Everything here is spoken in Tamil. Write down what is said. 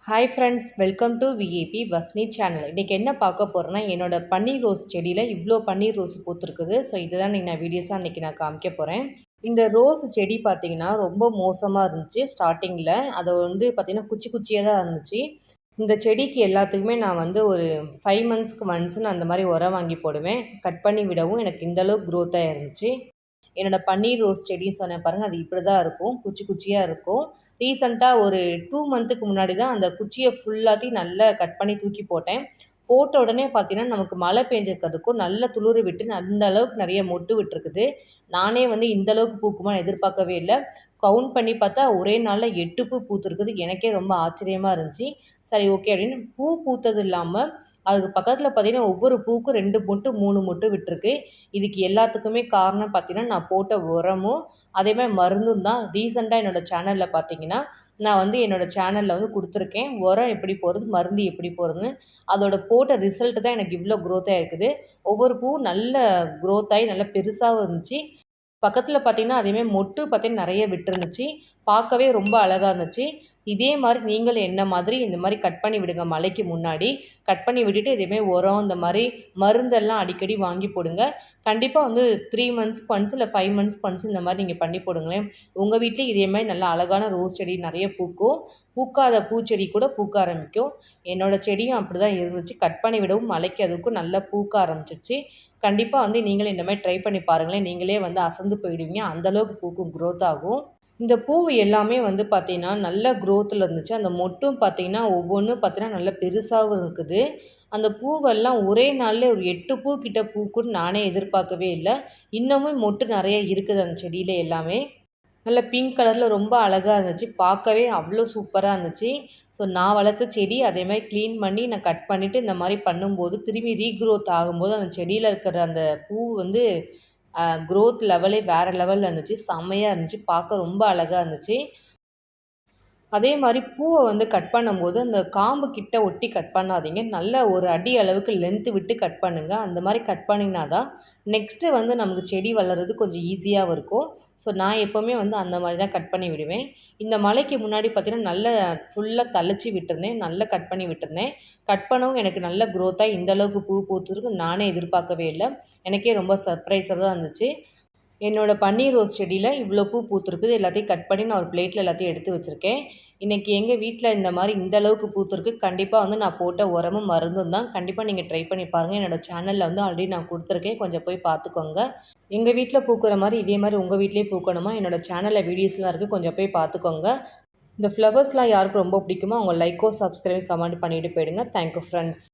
ஹாய் ஃப்ரெண்ட்ஸ், வெல்கம் டு விஏபி வஸ்னி சேனல். இன்றைக்கி என்ன பார்க்க போகிறேன்னா, என்னோடய பன்னீர் ரோஸ் செடியில் இவ்வளோ பன்னீர் ரோஸ் பூத்துருக்குது. ஸோ இதுதான் நான் வீடியோஸாக இன்றைக்கி நான் காமிக்க போகிறேன். இந்த ரோஸ் செடி பார்த்திங்கன்னா ரொம்ப மோசமாக இருந்துச்சு ஸ்டார்டிங்கில். அதை பார்த்திங்கன்னா குச்சி குச்சியாக தான் இருந்துச்சு. இந்த செடிக்கு எல்லாத்துக்குமே நான் ஒரு 5 மந்த்ஸ்க்கு ஒன்ஸ்னு அந்த மாதிரி உரம் வாங்கி போடுவேன். கட் பண்ணி விடவும் எனக்கு இந்தளவுக்கு க்ரோத்தாக இருந்துச்சு. என்னோடய பன்னீர் ரோஸ் செடின்னு சொன்னேன் பாருங்கள், அது இப்படி தான் இருக்கும், குச்சி குச்சியாக இருக்கும். ரீசெண்டாக ஒரு 2 மந்த்துக்கு முன்னாடி தான் அந்த குச்சியை ஃபுல்லாத்தையும் நல்லா கட் பண்ணி தூக்கி போட்டேன். போட்ட உடனே பார்த்தீங்கன்னா நமக்கு மழை பெஞ்சிருக்கிறதுக்கும் நல்ல துளிர் விட்டு அந்த அளவுக்கு நிறைய மொட்டு விட்டுருக்குது. நானே இந்த அளவுக்கு பூக்குமான்னு எதிர்பார்க்கவே இல்லை. கவுண்ட் பண்ணி பார்த்தா ஒரே நாளில் 8 பூ பூத்துருக்குது. எனக்கே ரொம்ப ஆச்சரியமாக இருந்துச்சு. சரி, ஓகே அப்படின்னு பூ பூத்தது இல்லாமல் அதுக்கு பக்கத்தில் பார்த்தீங்கன்னா ஒவ்வொரு பூக்கும் 2 மொட்டு 3 மொட்டு விட்டுருக்கு. இதுக்கு எல்லாத்துக்குமே காரணம் பார்த்தீங்கன்னா நான் போட்ட உரமும் அதேமாதிரி மருந்தும் தான். ரீசெண்டாக என்னோடய சேனலில் பார்த்தீங்கன்னா நான் என்னோடய சேனலில் கொடுத்துருக்கேன். உரம் எப்படி போடுறது, மருந்து எப்படி போடுறதுன்னு. அதோட போட்ட ரிசல்ட்டு தான் எனக்கு இவ்வளோ க்ரோத்தாக இருக்குது. ஒவ்வொரு பூவும் நல்ல க்ரோத் ஆகி நல்லா பெருசாகவும் இருந்துச்சு. பக்கத்தில் பார்த்தீங்கன்னா அதேமாதிரி மொட்டு பார்த்தீங்கன்னா நிறைய விட்டுருந்துச்சு. பார்க்கவே ரொம்ப அழகாக இருந்துச்சு. இதே மாதிரி நீங்களும் என்ன மாதிரி இந்த மாதிரி கட் பண்ணி விடுங்க. மழைக்கு முன்னாடி கட் பண்ணி விட்டுட்டு இதேமாதிரி உரம் இந்த மாதிரி மருந்தெல்லாம் அடிக்கடி வாங்கி போடுங்க. கண்டிப்பாக 3 மந்த்ஸ்க்கு ஒன்ஸ் இல்லை 5 மந்த்ஸ்க்கு ஒன்ஸ் இந்த மாதிரி நீங்கள் பண்ணி போடுங்களேன். உங்கள் வீட்லேயும் இதே மாதிரி நல்ல அழகான ரோஸ் செடி நிறைய பூக்கும். பூக்காத பூச்செடி கூட பூக்க ஆரம்பிக்கும். என்னோடய செடியும் அப்படி தான் இருந்துச்சு. கட் பண்ணி விடவும் மழைக்கு அதுக்கும் நல்லா பூக்க ஆரம்பிச்சிருச்சு. கண்டிப்பாக நீங்களும் இந்த மாதிரி ட்ரை பண்ணி பாருங்களேன். நீங்களே அசந்து போயிடுவீங்க. அந்தளவுக்கு பூக்கும், க்ரோத் ஆகும். இந்த பூ எல்லாமே பார்த்தீங்கன்னா நல்ல க்ரோத்தில் இருந்துச்சு. அந்த மொட்டும் பார்த்தீங்கன்னா ஒவ்வொன்றும் பார்த்தீங்கன்னா நல்லா பெருசாகவும் இருக்குது. அந்த பூவெல்லாம் ஒரே நாளில் ஒரு 8 பூ கிட்ட பூக்குன்னு நானே எதிர்பார்க்கவே இல்லை. இன்னமும் மொட்டு நிறைய இருக்குது அந்த செடியில் எல்லாமே. நல்ல பிங்க் கலரில் ரொம்ப அழகாக இருந்துச்சு. பார்க்கவே அவ்வளோ சூப்பராக இருந்துச்சு. ஸோ நான் வளர்த்த செடி அதேமாதிரி க்ளீன் பண்ணி நான் கட் பண்ணிவிட்டு இந்த மாதிரி பண்ணும்போது திரும்பி ரீக்ரோத் ஆகும்போது அந்த செடியில் இருக்கிற அந்த பூ க்ரோத் லெவலே வேறு லெவலில் இருந்துச்சு. செம்மையாக இருந்துச்சு. பார்க்க ரொம்ப அழகாக இருந்துச்சு. அதே மாதிரி பூவை கட் பண்ணும்போது அந்த காம்பு கிட்ட ஒட்டி கட் பண்ணாதீங்க. நல்ல ஒரு அடி அளவுக்கு லென்த்து விட்டு கட் பண்ணுங்கள். அந்த மாதிரி கட் பண்ணிங்கன்னா தான் நெக்ஸ்ட்டு நமக்கு செடி வளர்கிறது கொஞ்சம் ஈஸியாகவும் இருக்கும். ஸோ நான் எப்போவுமே அந்த மாதிரி தான் கட் பண்ணி விடுவேன். இந்த மழைக்கு முன்னாடி பார்த்திங்கன்னா நல்ல ஃபுல்லாக தழைச்சி விட்டுருந்தேன். நல்லா கட் பண்ணி விட்டுருந்தேன். கட் பண்ணவும் எனக்கு நல்ல க்ரோத்தாக இந்தளவுக்கு பூ பூத்துருக்கு நானே எதிர்பார்க்கவே இல்லை. எனக்கே ரொம்ப சர்ப்ரைஸாக தான் இருந்துச்சு. என்னோடய பன்னீர் ரோஸ் செடியில் இவ்வளோ பூ பூத்துருக்குது. எல்லாத்தையும் கட் பண்ணி நான் ஒரு பிளேட்டில் எல்லாத்தையும் எடுத்து வச்சுருக்கேன். இன்றைக்கி எங்கள் வீட்டில் இந்த மாதிரி இந்த அளவுக்கு பூத்துருக்கு. கண்டிப்பாக நான் போட்ட உரமும் மருந்தும் தான். கண்டிப்பாக நீங்கள் ட்ரை பண்ணி பாருங்கள். என்னோடய சேனலில் ஆல்ரெடி நான் கொடுத்துருக்கேன். கொஞ்சம் போய் பார்த்துக்கோங்க. எங்கள் வீட்டில் பூக்கிற மாதிரி இதே மாதிரி உங்கள் வீட்லேயே பூக்கணுமா? என்னோடய சேனலில் வீடியோஸ்லாம் இருக்குது. கொஞ்சம் போய் பார்த்துக்கோங்க. இந்த ஃப்ளவர்ஸ்லாம் யாருக்கு ரொம்ப பிடிக்குமோ அவங்க லைக்கோ சப்ஸ்கிரைப் கமெண்ட் பண்ணிவிட்டு போயிடுங்க. Thank you friends.